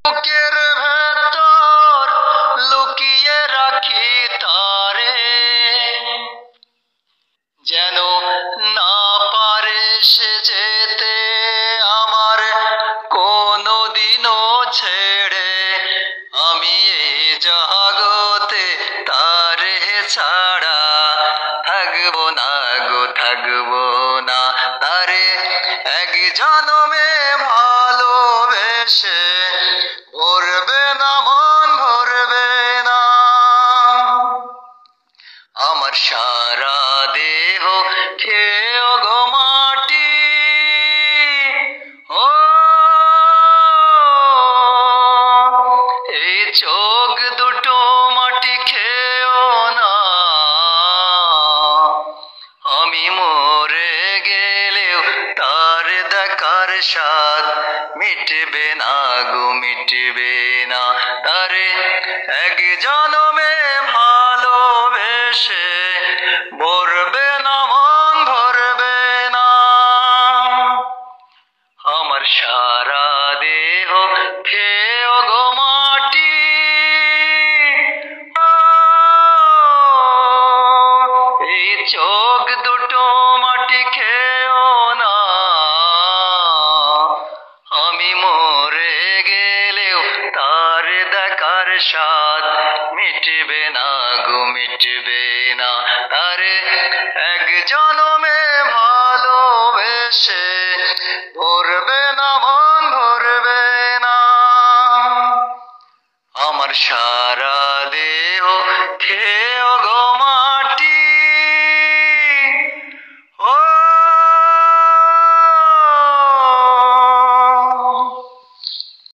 বুকের ভেতর লুকিয়ে রাখি তারে, যেন না পারে সে যেতে আমার কোনদিনও ছেড়ে। আমি এই জগতে তারে ছাড়া থাকবো না গো, থাকবো না। তারে এক জনমে ভালোবেসে ভরবে না মন, ভরবে না। আমার সারা দেহ খেয়েও গো মাটি, ও এই চোখ দুটো মাটি খেয়েও না। আমি মরে গেলেও তার দেখার স্বাদ মিটবে না গো, মিটবে না। তারে এক জনমে ভালোবেসে ভরবে না মন, ভরবে না। আমার সারা দেহ খেয়েও গো মাটি, এই চোখ দুটো মাটি খেয়েও না। আমি মরে গেলেও তার দেখার স্বাদ মিটবে না গো, মিটবে না। তারে এক জনমে ভালোবেসে ভরবে না মন, ভরবে না। আমার